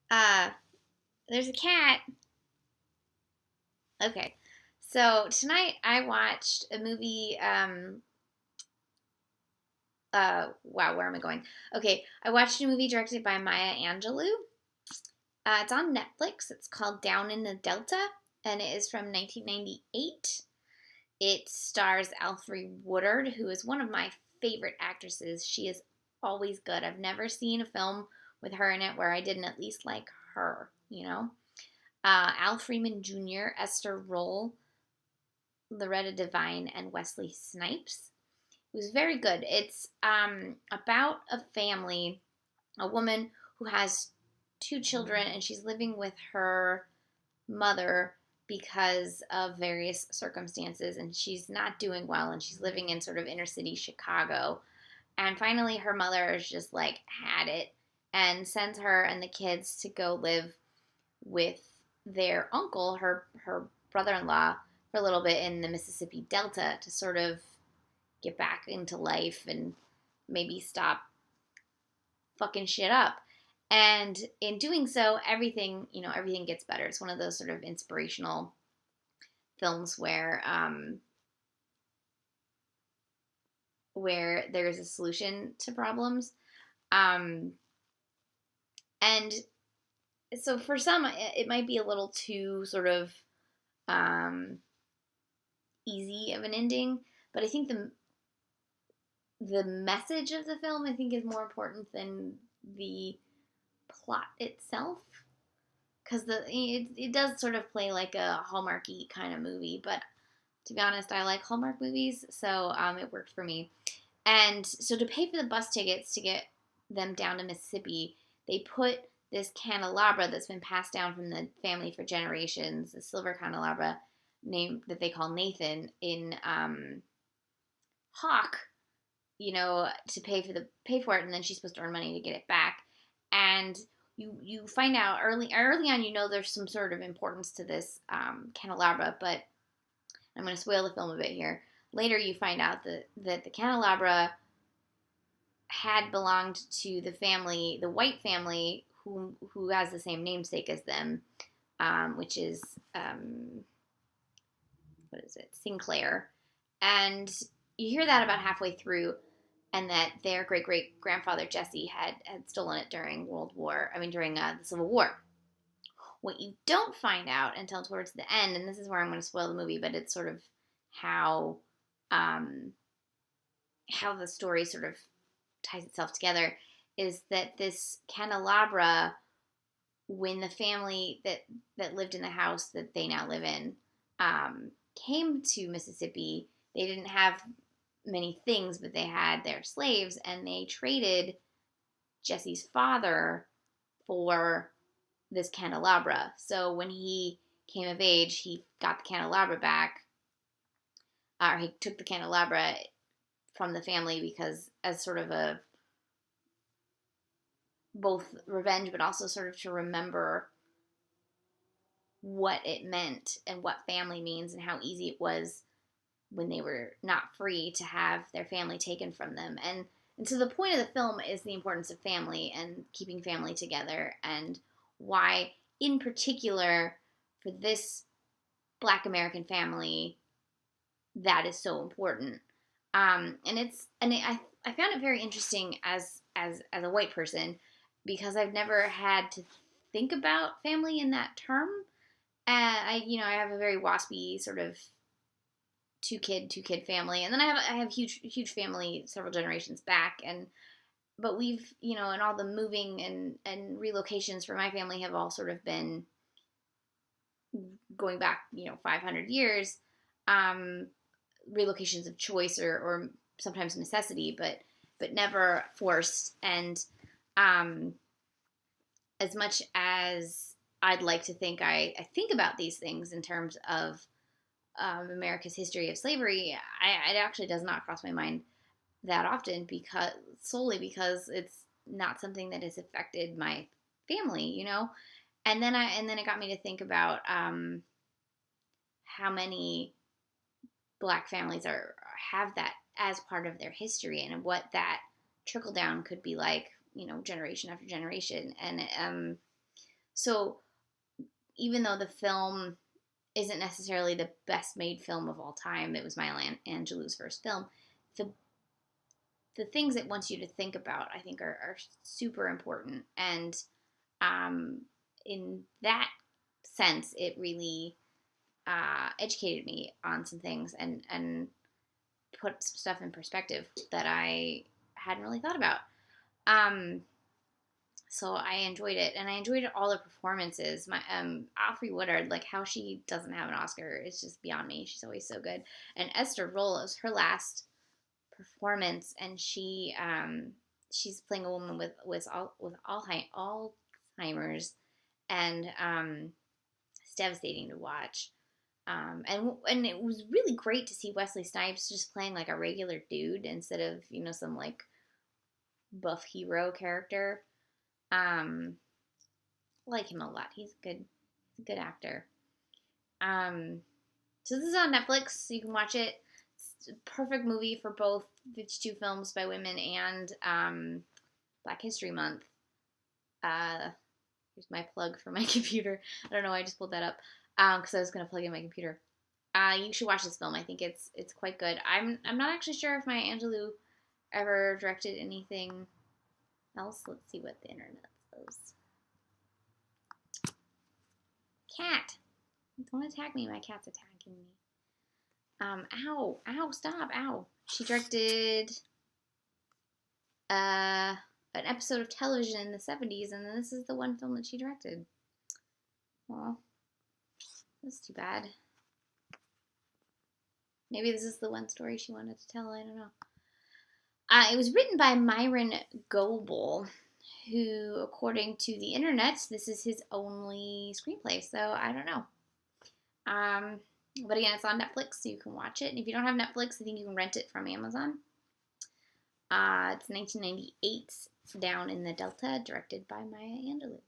Uh, there's a cat. Okay. So tonight I watched a movie. Wow, where am I going? Okay, I watched a movie directed by Maya Angelou. It's on Netflix. It's called Down in the Delta, and it is from 1998. It stars Alfre Woodard, who is one of my favorite actresses. She is always good. I've never seen a film with her in it where I didn't at least like her, you know? Al Freeman Jr., Esther Roll, Loretta Devine, and Wesley Snipes. It was very good. It's about a family, a woman who has two children, and she's living with her mother because of various circumstances, and she's not doing well, and she's living in sort of inner city Chicago. And finally, her mother is just like had it and sends her and the kids to go live with their uncle, her brother-in-law, for a little bit in the Mississippi Delta to sort of get back into life and maybe stop fucking shit up. And in doing so, everything gets better. It's one of those sort of inspirational films where there's a solution to problems. Um, and so for some, it might be a little too sort of um, easy of an ending, but I think the message of the film I think is more important than the plot itself, because it does sort of play like a Hallmarky kind of movie. But to be honest, I like Hallmark movies, so it worked for me. And so to pay for the bus tickets to get them down to Mississippi, they put this candelabra that's been passed down from the family for generations, a silver candelabra name that they call Nathan, in Hawk, to pay for it, and then she's supposed to earn money to get it back. And you find out early on, there's some sort of importance to this candelabra, but I'm going to spoil the film a bit here. Later, you find out that the candelabra had belonged to the family, the white family, who has the same namesake as them, which is what is it, Sinclair. And you hear that about halfway through, and that their great great grandfather Jesse had stolen it during during the Civil War. What you don't find out until towards the end, and this is where I'm going to spoil the movie, but it's sort of how um, how the story sort of ties itself together, is that this candelabra, when the family that lived in the house that they now live in came to Mississippi, they didn't have many things, but they had their slaves, and they traded Jesse's father for this candelabra. So when he came of age, he got the candelabra back, or he took the candelabra from the family because as sort of a both revenge, but also sort of to remember what it meant and what family means and how easy it was when they were not free to have their family taken from them. And so the point of the film is the importance of family and keeping family together, and why in particular for this Black American family that is so important. I found it very interesting as a white person, because I've never had to think about family in that term. I have a very waspy sort of two kid family, and then I have huge family several generations back, and but we've and all the moving and relocations for my family have all sort of been going back 500 years, um, relocations of choice or sometimes necessity, but never forced. And um, as much as I'd like to think I think about these things in terms of America's history of slavery, it actually does not cross my mind that often, because solely because it's not something that has affected my family. And then it got me to think about how many Black families have that as part of their history, and what that trickle down could be like, generation after generation. And So even though the film isn't necessarily the best made film of all time, it was Maya Angelou's first film, the things it wants you to think about, I think, are super important. And in that sense, it really educated me on some things and put some stuff in perspective that I hadn't really thought about. So I enjoyed it, and I enjoyed all the performances. My Alfre Woodard, like how she doesn't have an Oscar is just beyond me. She's always so good. And Esther Roll, it was her last performance, and she's playing a woman with Alzheimer's, and it's devastating to watch. And it was really great to see Wesley Snipes just playing like a regular dude instead of some like buff hero character. I like him a lot. He's a good actor. So this is on Netflix, so you can watch it. It's a perfect movie for both 52 films by women and Black History Month. Here's my plug for my computer. I don't know why I just pulled that up because I was going to plug in my computer. You should watch this film. I think it's quite good. I'm not actually sure if Maya Angelou ever directed anything else. Let's see what the internet says. Cat! Don't attack me. My cat's attacking me. Ow, stop, ow. She directed an episode of television in the 70s, and this is the one film that she directed. Well, that's too bad. Maybe this is the one story she wanted to tell, I don't know. It was written by Myron Goebel, who, according to the internet, this is his only screenplay, so I don't know. But again, it's on Netflix, so you can watch it. And if you don't have Netflix, I think you can rent it from Amazon. It's 1998, Down in the Delta, directed by Maya Angelou.